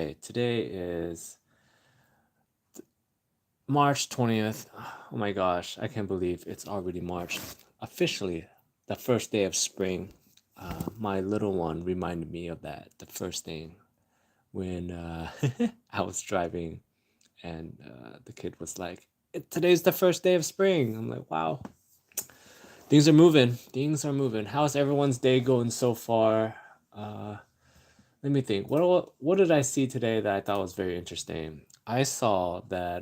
today? Today is March 20th. Oh my gosh, I can't believe it's already March. Officially, the first day of spring. My little one reminded me of that, the first thing when I was driving and the kid was like, Today's the first day of spring." I'm like, wow, things are moving. Things are moving. How's everyone's day going so far? Uh, Let me think. What did I see today that I thought was very interesting? I saw that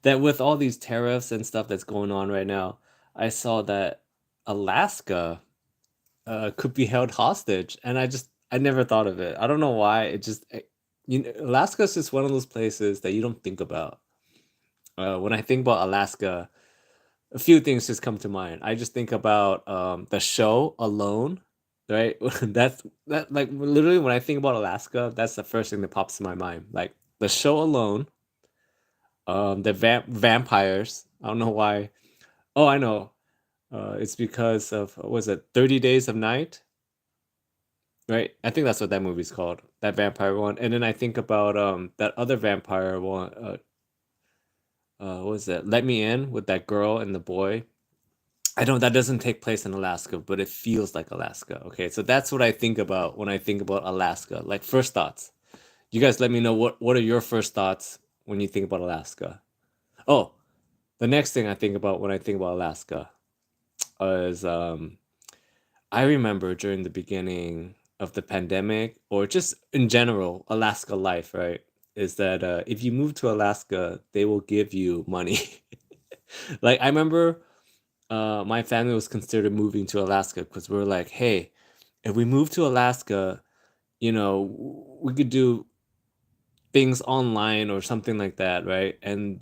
that with all these tariffs and stuff that's going on right now, I saw that Alaska could be held hostage, and I never thought of it. I don't know why. Alaska is just one of those places that you don't think about. When I think about Alaska, a few things just come to mind. I just think about the show Alone, right? That like literally when I think about Alaska, that's the first thing that pops in my mind. Like the show Alone, the vampires. I don't know why. Oh, I know. It's because of what was it 30 Days of Night, right? I think that's what that movie's called. That vampire one. And then I think about that other vampire one. What was it? Let Me In with that girl and the boy. I know that doesn't take place in Alaska, but it feels like Alaska. Okay, so that's what I think about when I think about Alaska. Like first thoughts. You guys let me know what are your first thoughts when you think about Alaska. Oh, the next thing I think about when I think about Alaska is I remember during the beginning of the pandemic or just in general Alaska life, right? Is that if you move to Alaska, they will give you money. Like I remember my family was considered moving to Alaska because we were like, hey, if we move to Alaska, we could do things online or something like that, right? And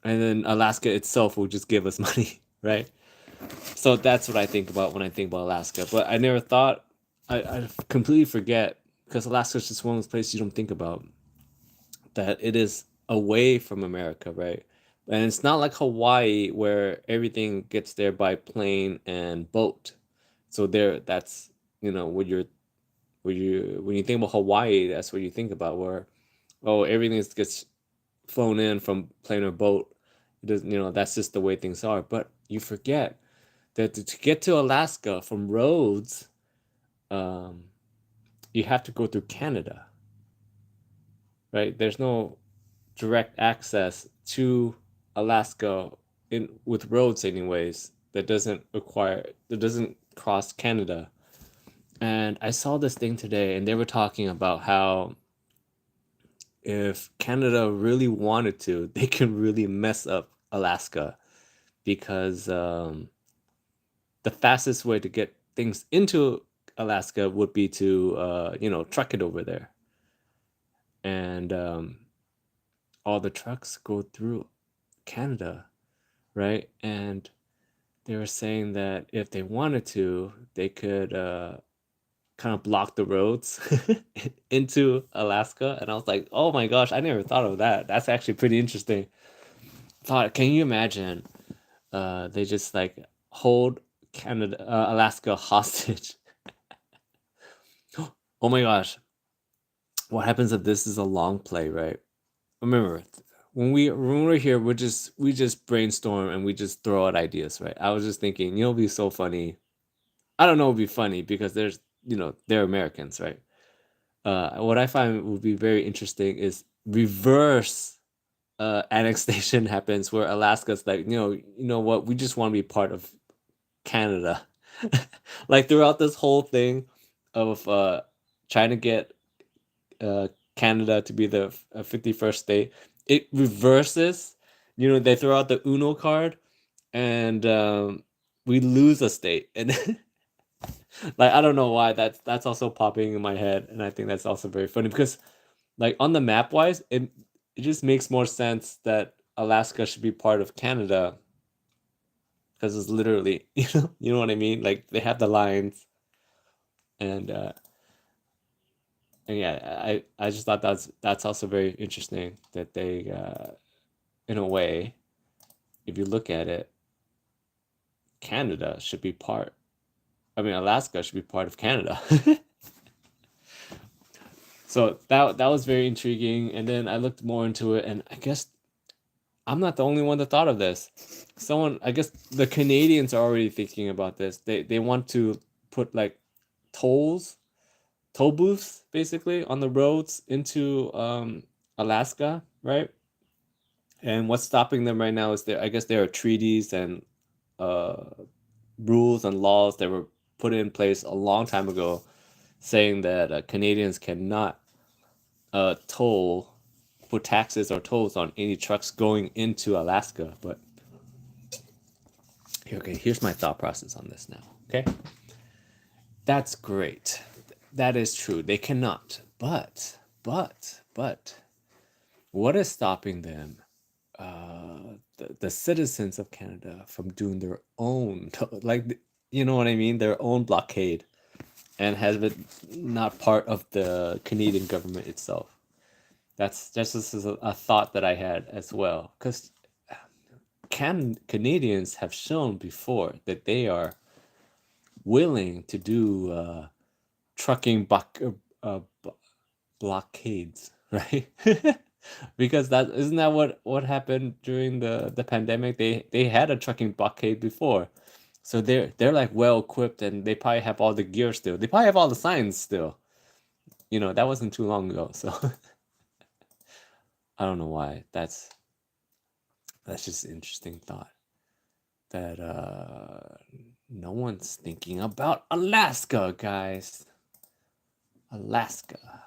then Alaska itself will just give us money, right? So that's what I think about when I think about Alaska. But I never thought, I completely forget because Alaska is just one of those places you don't think about that it is away from America, right? And it's not like Hawaii where everything gets there by plane and boat. So there, that's when you think about Hawaii, that's what you think about where everything gets flown in from plane or boat. It doesn't, that's just the way things are. But you forget that to get to Alaska from roads, um, you have to go through Canada, right? There's no direct access to Alaska in with roads anyways that doesn't cross Canada. And I saw this thing today and they were talking about how if Canada really wanted to, they can really mess up Alaska because the fastest way to get things into Alaska would be to truck it over there. And all the trucks go through Canada, right? And they were saying that if they wanted to, they could kind of block the roads into Alaska. And I was like, oh my gosh, I never thought of that. That's actually pretty interesting. Thought, can you imagine? They just like hold Alaska hostage. Oh my gosh, what happens if this is a long play, right? Remember, when we're here, we just brainstorm and we just throw out ideas, right? I was just thinking, it'd be so funny. I don't know, it'd be funny because they're Americans, right? What I find would be very interesting is reverse annexation happens where Alaska's like, you know what, we just want to be part of Canada. Like throughout this whole thing of trying to get Canada to be the 51st state, it reverses. They throw out the Uno card, and we lose a state. And like I don't know why that's also popping in my head, and I think that's also very funny because, like on the map wise, it just makes more sense that Alaska should be part of Canada because it's literally you know what I mean. Like they have the lines, and yeah, I just thought that's also very interesting that they in a way, if you look at it, Canada should be part. I mean, Alaska should be part of Canada. So that was very intriguing. And then I looked more into it, and I guess I'm not the only one that thought of this. I guess the Canadians are already thinking about this. They want to put like tolls, toll booths, basically on the roads into Alaska, right? And what's stopping them right now is I guess there are treaties and uh, rules and laws that were put in place a long time ago, saying that Canadians cannot toll, put taxes or tolls on any trucks going into Alaska. But okay, here's my thought process on this now. Okay, that's great. That is true. They cannot. But, what is stopping them? The citizens of Canada from doing their own, like, you know what I mean? Their own blockade, and has been not part of the Canadian government itself. That's just a thought that I had as well, because Canadians have shown before that they are willing to do trucking blockades, right? Because that isn't that what happened during the pandemic. They had a trucking blockade before, so they're like well equipped, and they probably have all the gear still. They probably have all the signs still. That wasn't too long ago, so I don't know why. That's just an interesting thought that no one's thinking about Alaska, guys. Alaska.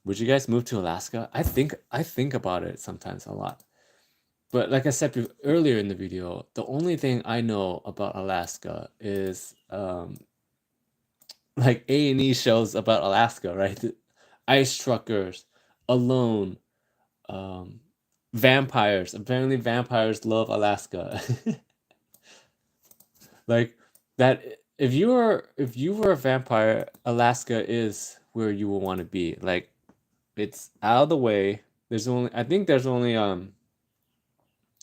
Would you guys move to Alaska? I think about it sometimes a lot. But like I said earlier in the video, the only thing I know about Alaska is like A&E shows about Alaska, right? Ice truckers, Alone, um, vampires. Apparently, vampires love Alaska. Like that. If you were a vampire, Alaska is where you will want to be. Like, it's out of the way. I think there's only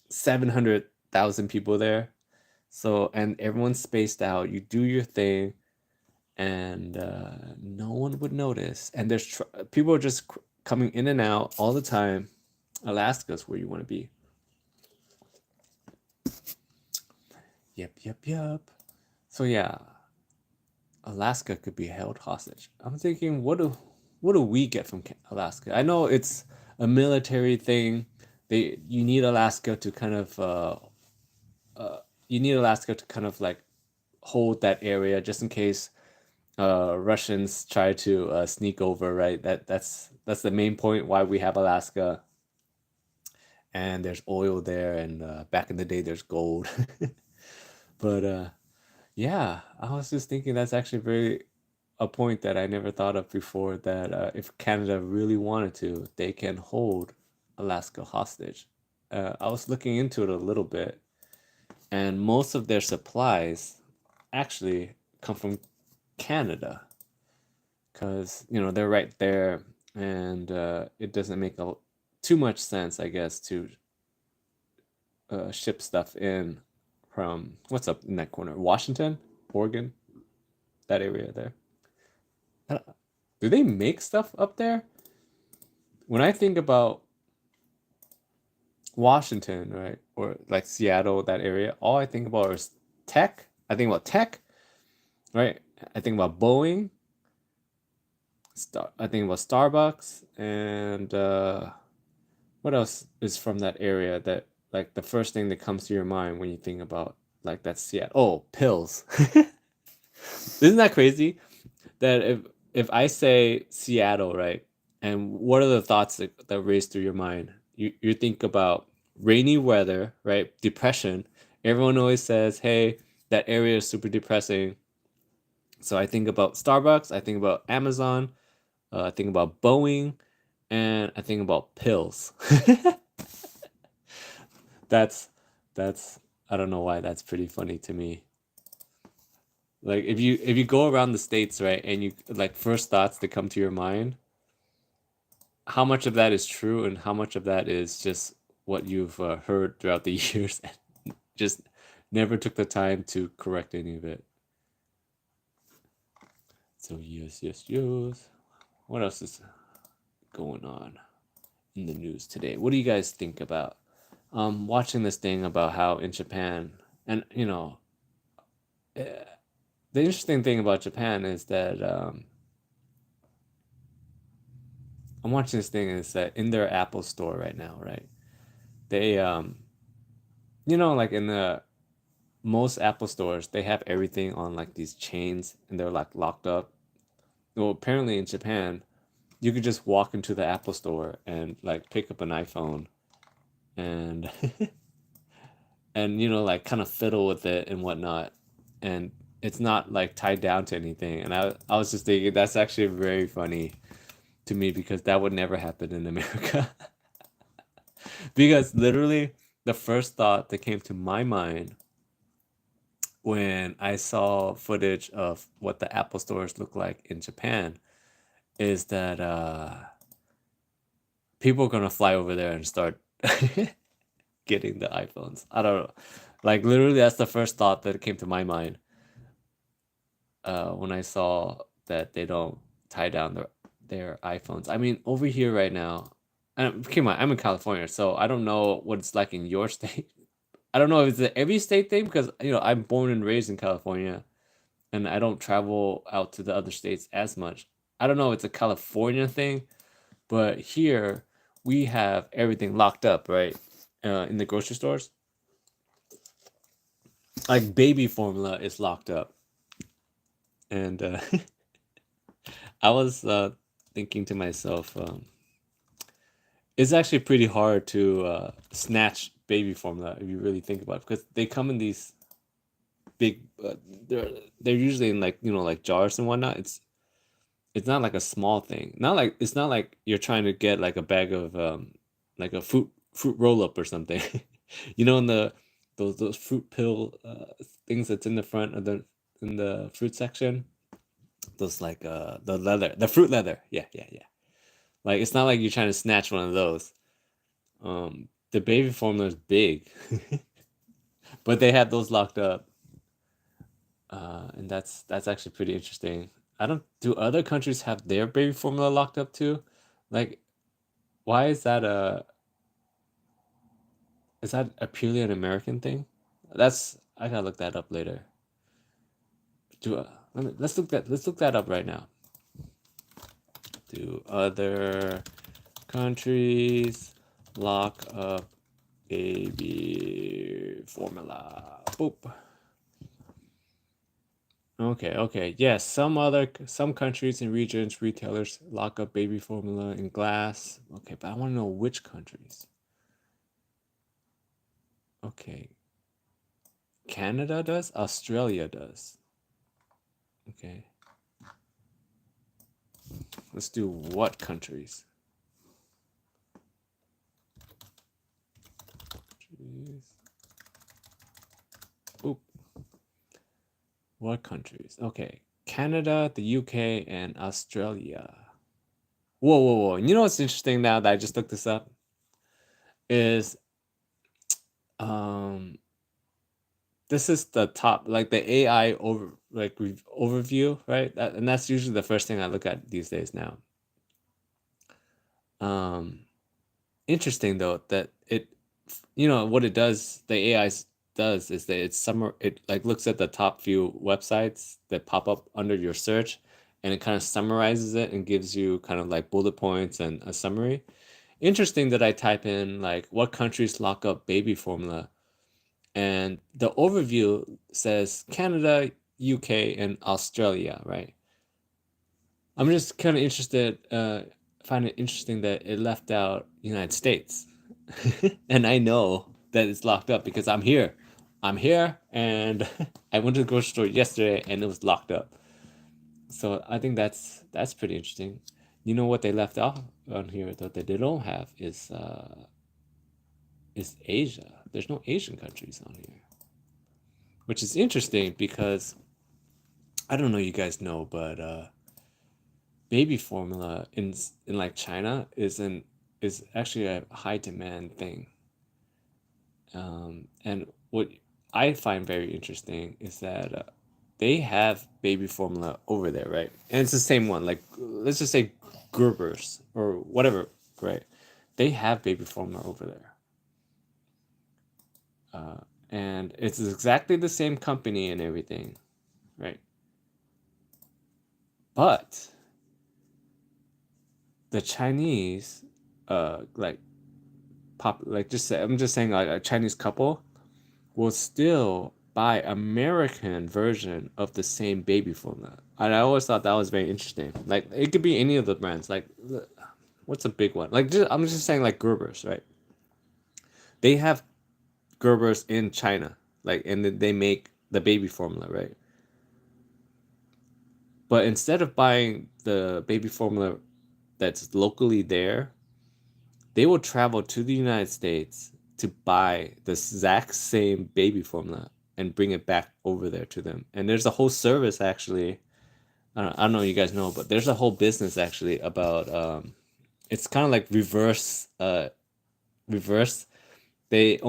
700,000 people there. So, and everyone's spaced out. You do your thing, and no one would notice. And people are just coming in and out all the time. Alaska's where you want to be. Yep. So yeah, Alaska could be held hostage. I'm thinking, what do we get from Alaska? I know it's a military thing. You need Alaska to kind of like hold that area just in case Russians try to sneak over, right? That's the main point why we have Alaska. And there's oil there, and back in the day, there's gold. But yeah, I was just thinking that's actually a point that I never thought of before. That if Canada really wanted to, they can hold Alaska hostage. I was looking into it a little bit, and most of their supplies actually come from Canada, because they're right there, and it doesn't make too much sense, I guess, to ship stuff in from what's up in that corner, Washington, Oregon, that area there. Do they make stuff up there? When I think about Washington, right, or like Seattle, that area, all I think about is tech. I think about tech, right? I think about Boeing. I think about Starbucks, and what else is from that area that, like, the first thing that comes to your mind when you think about like that Seattle? Oh, pills. Isn't that crazy? That if I say Seattle, right, and what are the thoughts that race through your mind? You think about rainy weather, right? Depression. Everyone always says, "Hey, that area is super depressing." So I think about Starbucks. I think about Amazon. I think about Boeing, and I think about pills. that's that's I don't know why that's pretty funny to me. Like, if you go around the states, right, and you like first thoughts that come to your mind, how much of that is true and how much of that is just what you've heard throughout the years and just never took the time to correct any of it. So yes, yes, yes. What else is going on in the news today? What do you guys think about watching this thing about how in Japan, and the interesting thing about Japan is that I'm watching this thing is that in their Apple store right now, right? They like in the most Apple stores, they have everything on like these chains and they're like locked up. Well, apparently in Japan, you could just walk into the Apple store and like pick up an iPhone and and like kind of fiddle with it and whatnot, and it's not like tied down to anything. And I was just thinking that's actually very funny to me because that would never happen in America. Because literally the first thought that came to my mind when I saw footage of what the Apple stores look like in Japan is that people are gonna fly over there and start getting the iPhones. I don't know. Like literally that's the first thought that came to my mind when I saw that they don't tie down their iPhones. I mean, over here right now, and keep in mind, I'm in California, so I don't know what it's like in your state. I don't know if it's an every state thing because I'm born and raised in California, and I don't travel out to the other states as much. I don't know if it's a California thing, but here we have everything locked up, right? In the grocery stores, like baby formula is locked up, and I was thinking to myself, it's actually pretty hard to snatch baby formula if you really think about it, because they come in these big. They're usually in like like jars and whatnot. It's not like a small thing. Not like it's not like you're trying to get like a bag of like a fruit roll up or something. In the those fruit pill things that's in the front of the in the fruit section. Those like the fruit leather. Yeah, yeah, yeah. Like it's not like you're trying to snatch one of those. The baby formula is big, but they had those locked up, and that's actually pretty interesting. I don't do other countries have their baby formula locked up too? Like, why is that a purely an American thing? That's I gotta look that up later. Let's look that up right now. Do other countries lock up baby formula? Boop. Okay, okay. Yes, some countries and regions retailers lock up baby formula in glass. Okay, but I want to know which countries. Okay. Canada does, Australia does. Okay. Let's do what countries? Jeez. Oop. What countries? Okay. Canada, the UK, and Australia. Whoa, whoa, whoa. You know what's interesting now that I just looked this up? Is um this is the top like the AI overview, right? And that's usually the first thing I look at these days now. Um Interesting though that what it does, the AI does is that it like looks at the top few websites that pop up under your search, and it kind of summarizes it and gives you kind of like bullet points and a summary. Interesting that I type in like what countries lock up baby formula, and the overview says Canada, UK, and Australia, right? I'm just kind of interested, find it interesting that it left out United States. And I know that it's locked up because I'm here. I'm here, and I went to the grocery store yesterday and it was locked up. So I think that's pretty interesting. You know what they left off on here though that they don't have is Asia. There's no Asian countries on here, which is interesting because I don't know you guys know, but baby formula in like China is actually a high demand thing. And what I find very interesting is that they have baby formula over there, right? And it's the same one. Like, let's just say Gerber's or whatever, right? They have baby formula over there. And it's exactly the same company and everything, right? But the Chinese, like like just say, I'm just saying, like a Chinese couple will still buy American version of the same baby formula. And I always thought that was very interesting. Like it could be any of the brands. Like what's a big one? Like I'm just saying like Gerber's, right? They have Gerber's in China, like and they make the baby formula, right? But instead of buying the baby formula that's locally there, they will travel to the United States to buy the exact same baby formula and bring it back over there to them. And there's a whole service actually. I don't know if you guys know, but there's a whole business actually about it's kind of like reverse. They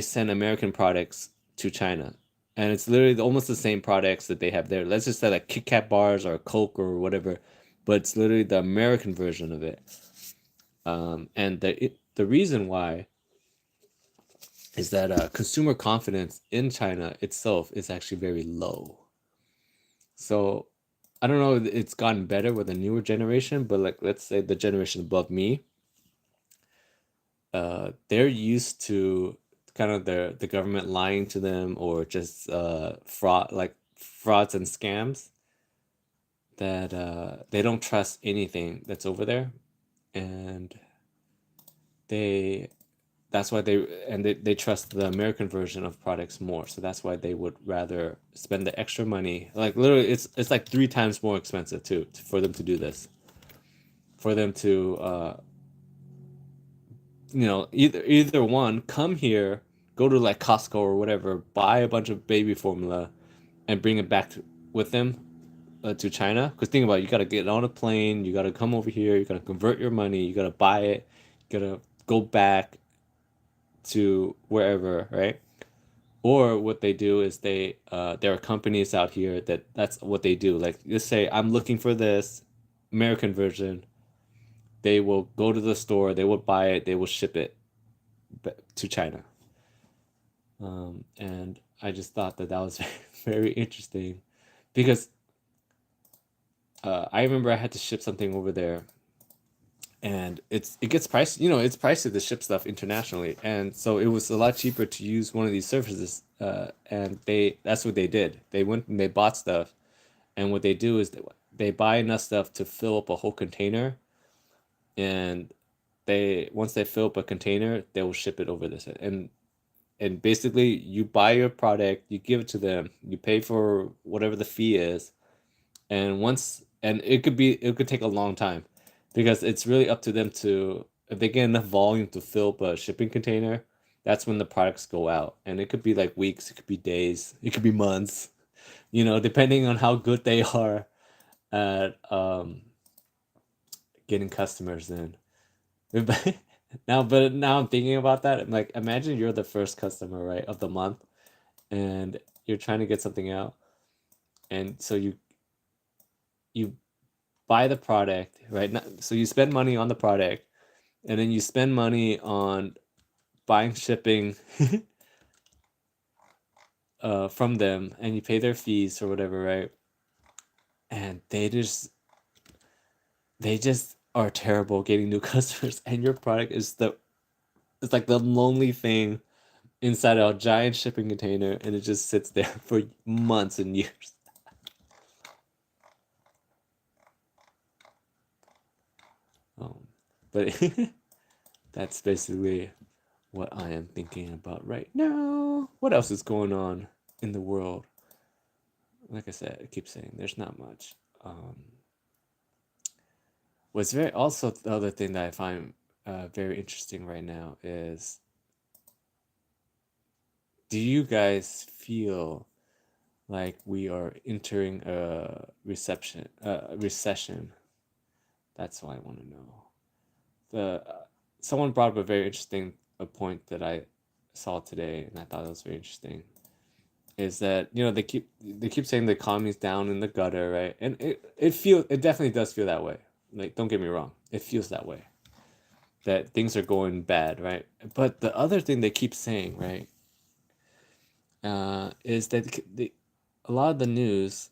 send American products to China, and it's literally almost the same products that they have there. Let's just say like Kit Kat bars or Coke or whatever, but it's literally the American version of it. And the reason why is that consumer confidence in China itself is actually very low. So I don't know if it's gotten better with the newer generation, but like let's say the generation above me, they're used to kind of the government lying to them or just frauds and scams that they don't trust anything that's over there, and they that's why they trust the American version of products more. So that's why they would rather spend the extra money. Like literally, it's like 3 times more expensive too for them to do this. For them to either one come here, go to like Costco or whatever, buy a bunch of baby formula, and bring it back with them to China. Because think about it, you gotta get on a plane, you gotta come over here, you gotta convert your money, you gotta buy it, you gotta go back to wherever, right? Or what they do is there are companies out here that's what they do. Like just say I'm looking for this American version. They will go to the store, they will buy it, they will ship it to China. And I just thought that was very interesting because I remember I had to ship something over there, and it gets priced. It's pricey to ship stuff internationally, and so it was a lot cheaper to use one of these services. And that's what they did. They went and they bought stuff, and what they do is they buy enough stuff to fill up a whole container, and they once they fill up a container, they will ship it over this. And basically, you buy your product, you give it to them, you pay for whatever the fee is, and it could take a long time because it's really up to them to if they get enough volume to fill up a shipping container, that's when the products go out. And it could be like weeks, it could be days, it could be months, depending on how good they are at getting customers in. But now I'm thinking about that. I'm like, imagine you're the first customer, right, of the month, and you're trying to get something out, and so you buy the product, right? So you spend money on the product, and then you spend money on buying shipping from them, and you pay their fees or whatever, right? And they just are terrible getting new customers, and your product is it's like the lonely thing inside a giant shipping container, and it just sits there for months and years. Um, but that's basically what I am thinking about right now. What else is going on in the world? Like I said, I keep saying there's not much. What's very also the other thing that I find very interesting right now is, do you guys feel like we are entering a recession? That's what I want to know. Someone brought up a very interesting point that I saw today, and I thought it was very interesting. is that they keep saying the economy's down in the gutter, right? And it definitely does feel that way. Like, don't get me wrong, it feels that way, that things are going bad, right? But the other thing they keep saying, right, is that a lot of the news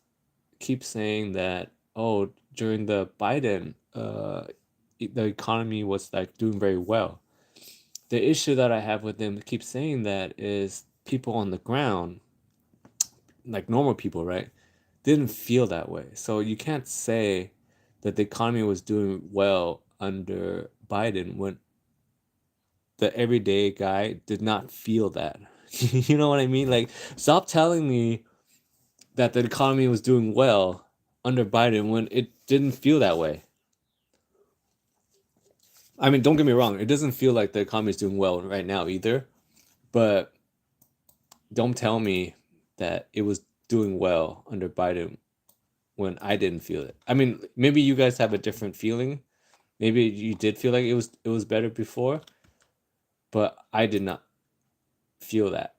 keeps saying that, oh, during the Biden, the economy was like doing very well. The issue that I have with them keep saying that is people on the ground, like normal people, right, didn't feel that way. So you can't say that the economy was doing well under Biden when the everyday guy did not feel that. You know what I mean? Like, stop telling me that the economy was doing well under Biden when it didn't feel that way. I mean, don't get me wrong, it doesn't feel like the economy is doing well right now either, but don't tell me that it was doing well under Biden when I didn't feel it. I mean, maybe you guys have a different feeling. Maybe you did feel like it was better before, but I did not feel that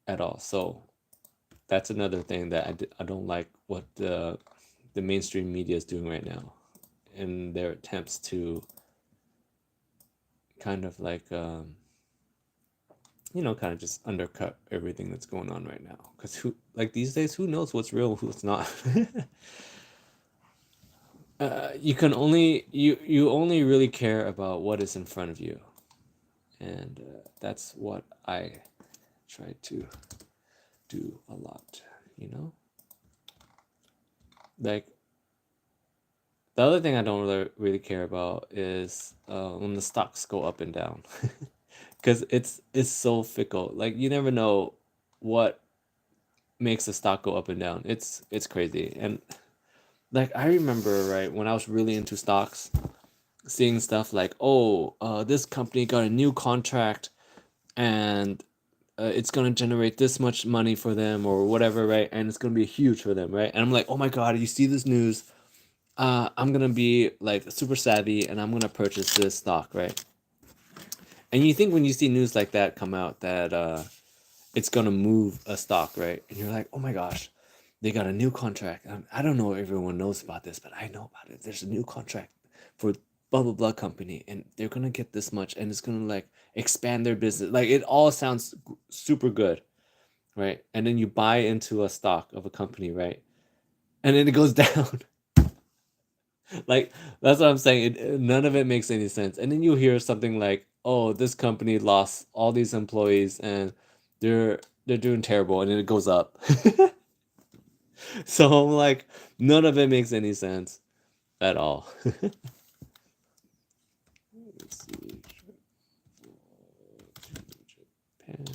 at all. So that's another thing that I don't like what the mainstream media is doing right now in their attempts to kind of like kind of just undercut everything that's going on right now. Because who, like, these days, who knows what's real, who's not? You only really care about what is in front of you, and that's what I try to do a lot. You know, like, the other thing I don't really care about is when the stocks go up and down, because it's so fickle. Like, you never know what makes a stock go up and down. It's crazy. And like, I remember, right, when I was really into stocks, seeing stuff like, oh, this company got a new contract, and it's gonna generate this much money for them or whatever, right? And it's gonna be huge for them, right? And I'm like, oh my god, you see this news? I'm gonna be like super savvy and I'm gonna purchase this stock, right? And you think when you see news like that come out that it's gonna move a stock, right? And you're like, oh my gosh, they got a new contract. I don't know if everyone knows about this, but I know about it. There's a new contract for blah blah blah company, and they're gonna get this much, and it's gonna like expand their business. Like, it all sounds super good, right? And then you buy into a stock of a company, right? And then it goes down. Like, that's what I'm saying. None of it makes any sense. And then you hear something like, "Oh, this company lost all these employees, and they're doing terrible," and then it goes up. So I'm like, none of it makes any sense at all. Let's see. Japan.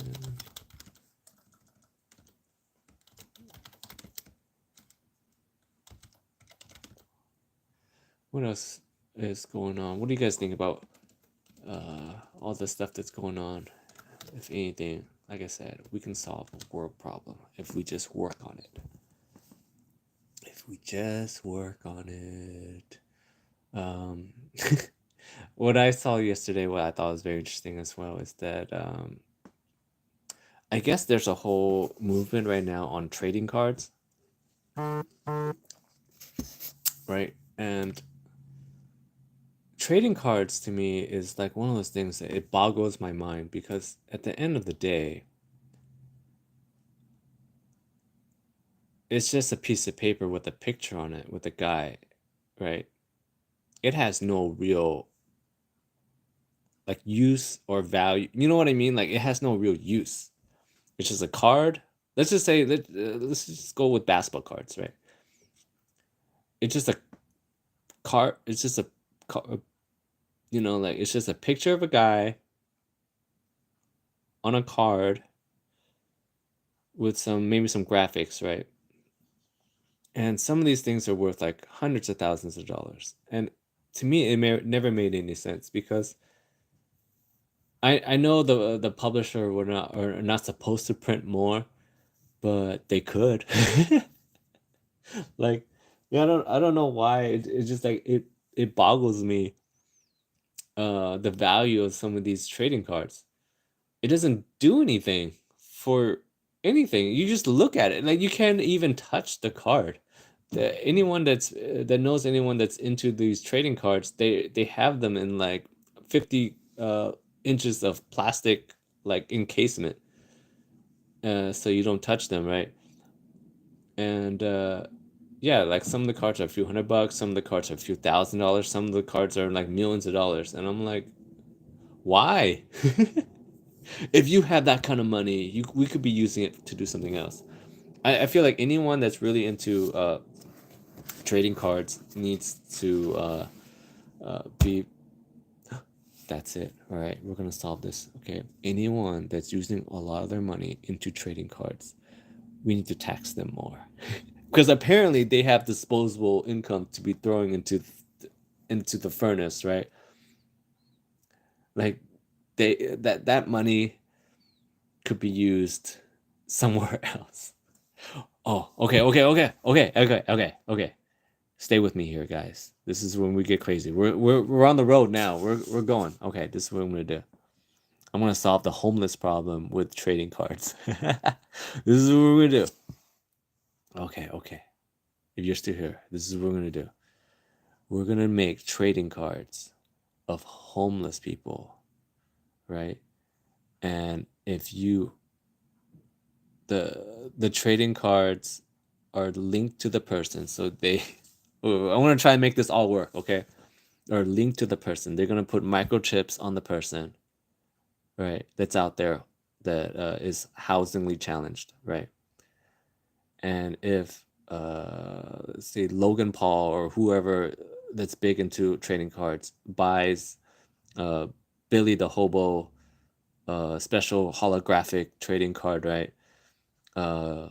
What else is going on? What do you guys think about all the stuff that's going on? If anything, like I said, we can solve a world problem if we just work on it. If we just work on it. Um, what I saw yesterday, what I thought was very interesting as well, is that I guess there's a whole movement right now on trading cards, right? And trading cards to me is like one of those things that it boggles my mind, because at the end of the day, it's just a piece of paper with a picture on it with a guy, right? It has no real like use or value. You know what I mean? Like, it has no real use. It's just a card. Let's just say let's just go with basketball cards, right? It's just a card. It's just like, it's just a picture of a guy on a card with maybe some graphics, right? And some of these things are worth like hundreds of thousands of dollars. And to me, never made any sense, because I know the publisher are not supposed to print more, but they could. Like, yeah, I don't know why. It's just like it boggles me, the value of some of these trading cards. It doesn't do anything for anything. You just look at it. Like you can't even touch the card. Anyone that knows anyone that's into these trading cards, they have them in like 50 inches of plastic like encasement, so you don't touch them, right? And yeah, like some of the cards are a few $100, some of the cards are a few $1,000, some of the cards are like millions of dollars, and I'm like, why? If you have that kind of money, we could be using it to do something else. I feel like anyone that's really into trading cards needs to be. That's it. All right, we're gonna solve this. Okay, anyone that's using a lot of their money into trading cards, we need to tax them more, because apparently they have disposable income to be throwing into the furnace, right? Like that money could be used somewhere else. Oh, okay. Stay with me here, guys. This is when we get crazy. We're on the road now. We're going. Okay, this is what I'm gonna do. I'm gonna solve the homeless problem with trading cards. This is what we're gonna do. Okay. If you're still here, this is what we're gonna do. We're gonna make trading cards of homeless people, right? And if you the trading cards are linked to the person, so they I want to try and make this all work, okay? Or linked to the person. They're gonna put microchips on the person, right? That's out there that is housingly challenged, right? And if say Logan Paul or whoever that's big into trading cards buys uh, Billy the Hobo special holographic trading card, right? Uh,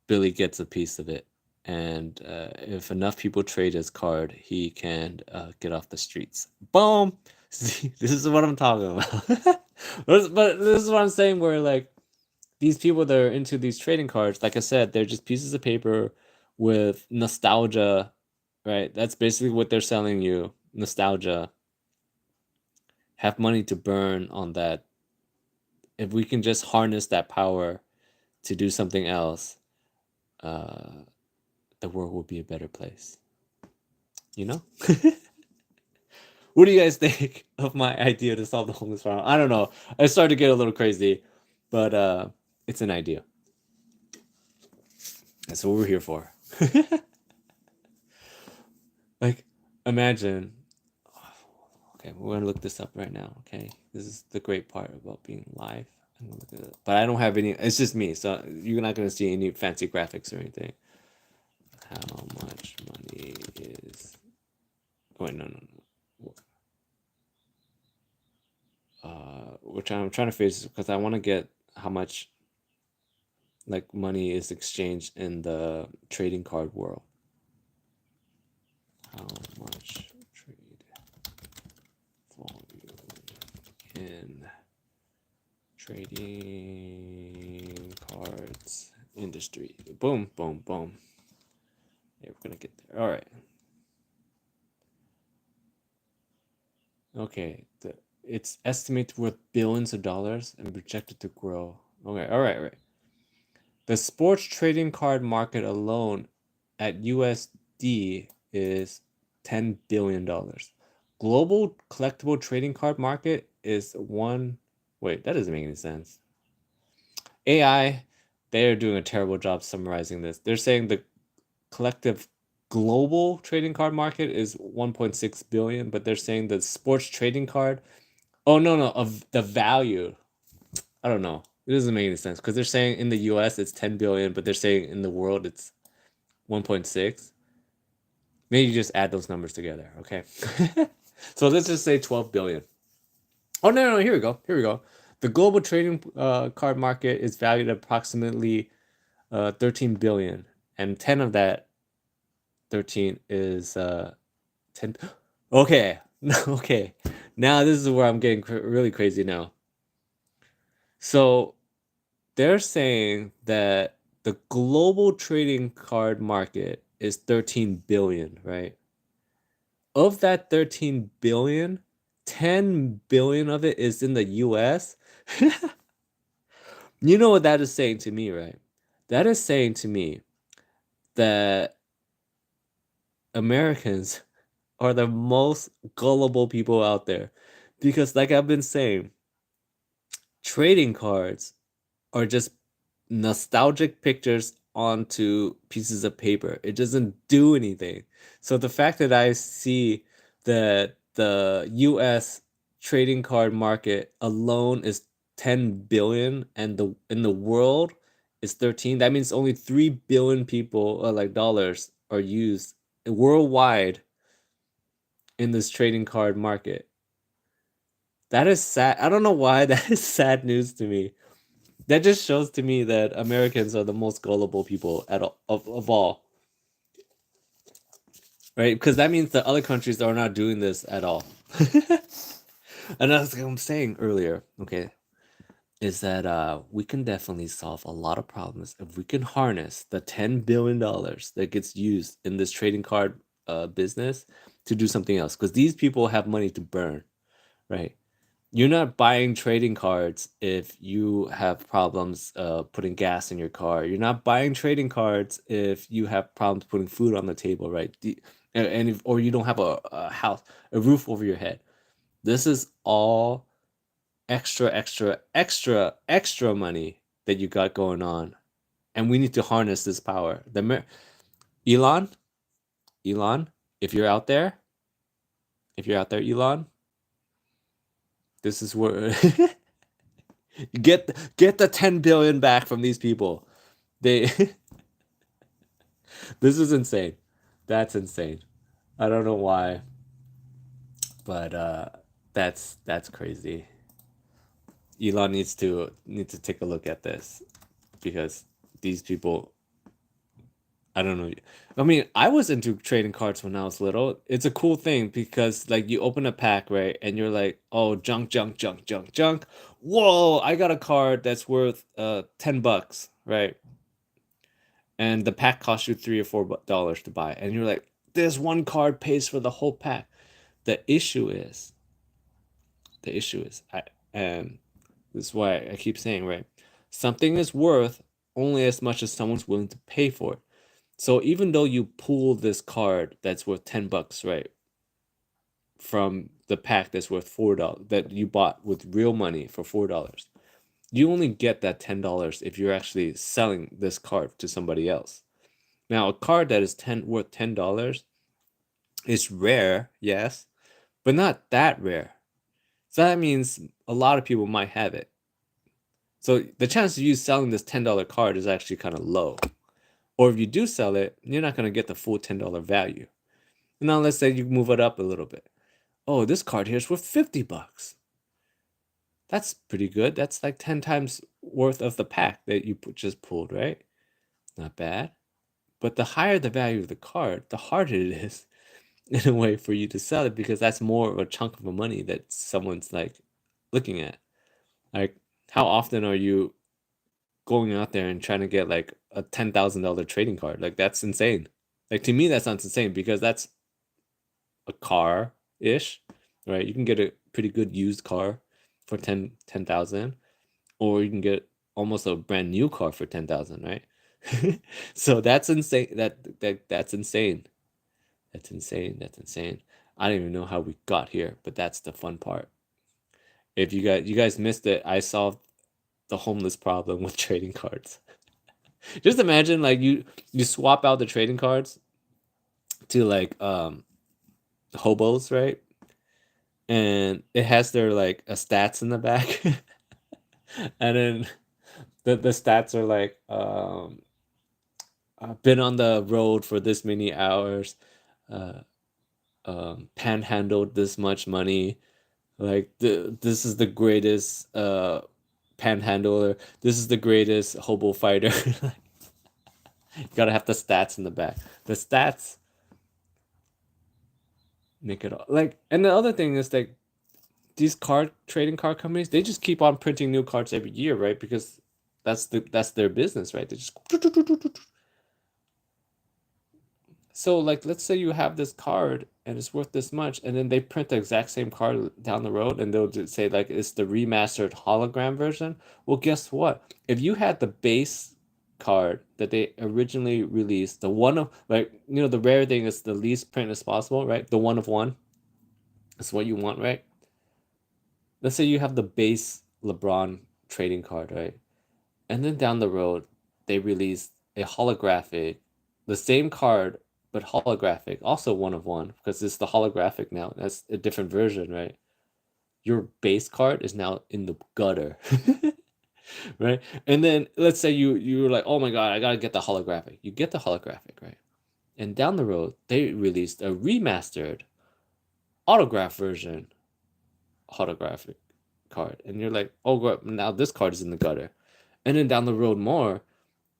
Billy gets a piece of it. And if enough people trade his card, he can get off the streets. Boom! See, this is what I'm talking about. But this is what I'm saying, where like these people that are into these trading cards, like I said, they're just pieces of paper with nostalgia, right? That's basically what they're selling you, nostalgia. Have money to burn on that. If we can just harness that power to do something else, uh, the world will be a better place. You know? What do you guys think of my idea to solve the homeless problem? I don't know. I started to get a little crazy, but it's an idea. That's what we're here for. Like, imagine. Okay, we're gonna look this up right now. Okay, this is the great part about being live. I'm gonna look at it, but I don't have any. It's just me, so you're not gonna see any fancy graphics or anything. How much money is? Oh, wait, no. Which I'm trying to face because I want to get how much like money is exchanged in the trading card world. How much trade volume in trading cards industry? Boom. Yeah, we're gonna get there. All right. Okay. It's estimated worth billions of dollars and projected to grow. Okay. All right. The sports trading card market alone at USD is $10 billion. Global collectible trading card market is one. Wait, that doesn't make any sense. AI, they are doing a terrible job summarizing this. They're saying the collective global trading card market is 1.6 billion, but they're saying the sports trading card. Oh no, of the value. I don't know. It doesn't make any sense because they're saying in the US it's 10 billion, but they're saying in the world it's 1.6. Maybe you just add those numbers together, okay? So let's just say 12 billion. Oh no, here we go. The global trading card market is valued at approximately 13 billion, and 10 of that 13 is 10. Okay. Okay. Now this is where I'm getting really crazy now. So they're saying that the global trading card market is 13 billion, right? Of that 13 billion, 10 billion of it is in the US. You know what that is saying to me, right? That is saying to me that Americans are the most gullible people out there. Because, like I've been saying, trading cards are just nostalgic pictures onto pieces of paper. It doesn't do anything. So the fact that I see that the US trading card market alone is 10 billion and the in the world is 13, that means only 3 billion people like dollars are used worldwide in this trading card market. That is sad. I don't know why that is sad news to me. That just shows to me that Americans are the most gullible people at all, of all, right? Because that means the other countries are not doing this at all. And as I'm saying earlier, okay, is that we can definitely solve a lot of problems if we can harness the $10 billion that gets used in this trading card business to do something else. Because these people have money to burn, right? You're not buying trading cards if you have problems putting gas in your car. You're not buying trading cards if you have problems putting food on the table, right? And if, or you don't have a house, a roof over your head. This is all extra money that you got going on, and we need to harness this power. Elon, Elon, if you're out there, Elon, this is where get the 10 billion back from these people. They This is insane. That's insane. I don't know why, but that's crazy. Elon needs to take a look at this because these people, I don't know. I mean, I was into trading cards when I was little. It's a cool thing because like you open a pack, right? And you're like, "Oh, junk, junk, junk, junk, junk. Whoa, I got a card that's worth $10, right?" And the pack costs you $3 or $4 to buy, and you're like, this one card pays for the whole pack. The issue is, and this is why I keep saying, right, something is worth only as much as someone's willing to pay for it. So even though you pull this card that's worth $10, right, from the pack that's worth $4 that you bought with real money for $4, you only get that $10 if you're actually selling this card to somebody else. Now, a card that is worth $10 is rare, yes, but not that rare. So that means a lot of people might have it. So the chance of you selling this $10 card is actually kind of low. Or if you do sell it, you're not going to get the full $10 value. Now let's say you move it up a little bit. Oh, this card here is worth $50. That's pretty good. That's like 10 times worth of the pack that you just pulled, right? Not bad. But the higher the value of the card, the harder it is in a way for you to sell it because that's more of a chunk of money that someone's like looking at. Like, how often are you going out there and trying to get like a $10,000 trading card? Like, that's insane. Like, to me, that sounds insane because that's a car ish, right? You can get a pretty good used car for 10,000, or you can get almost a brand new car for 10,000, right? So that's insane. That's insane. That's insane. That's insane. I don't even know how we got here, but that's the fun part. If you guys missed it, I solved the homeless problem with trading cards. Just imagine like you swap out the trading cards to like hobos, right? And it has their like stats in the back. And then the stats are like been on the road for this many hours, uh panhandled this much money, like this is the greatest panhandler, this is the greatest hobo fighter. You gotta have the stats in the back. The stats make it all like, and the other thing is like these card trading card companies, they just keep on printing new cards every year, right? Because that's their business, right? They just so like let's say you have this card and it's worth this much, and then they print the exact same card down the road, and they'll just say like it's the remastered hologram version. Well, guess what? If you had the base card that they originally released, the one of like the rare thing is the least print as possible, right? The one of one is what you want, right? Let's say you have the base LeBron trading card, right? And then down the road, they released a holographic, the same card, but holographic, also one of one, because it's the holographic now. That's a different version, right? Your base card is now in the gutter. Right? And then let's say you're like, oh my god, I gotta get the holographic. You get the holographic, right? And down the road, they released a remastered autograph version holographic card. And you're like, oh god, now this card is in the gutter. And then down the road more,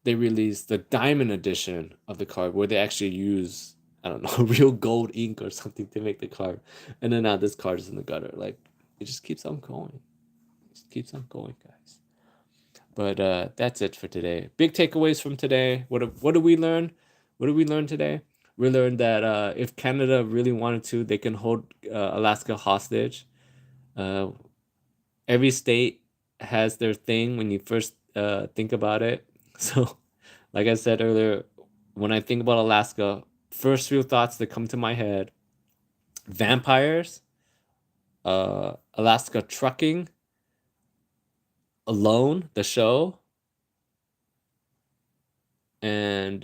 they released the diamond edition of the card where they actually use, I don't know, real gold ink or something to make the card. And then now this card is in the gutter. Like, it just keeps on going. It just keeps on going, guys. But that's it for today. Big takeaways from today. What did we learn? What did we learn today? We learned that if Canada really wanted to, they can hold Alaska hostage. Uh, every state has their thing when you first think about it. So, like I said earlier, when I think about Alaska, first few thoughts that come to my head: vampires, Alaska trucking, Alone, the show, and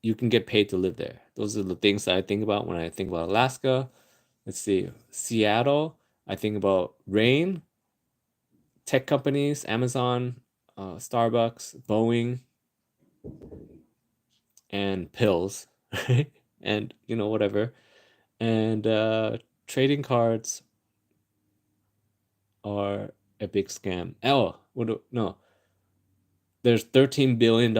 you can get paid to live there. Those are the things that I think about when I think about Alaska. Let's see, Seattle, I think about rain, tech companies, Amazon, Starbucks, Boeing, and pills, right? And whatever. And trading cards are a big scam. Oh, no. There's $13 billion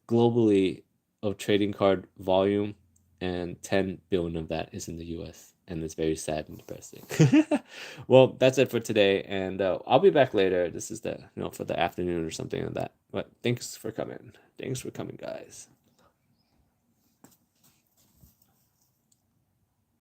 globally of trading card volume, and 10 billion of that is in the US. And it's very sad and depressing. Well, that's it for today, and I'll be back later. This is the for the afternoon or something like that. But thanks for coming. Thanks for coming, guys.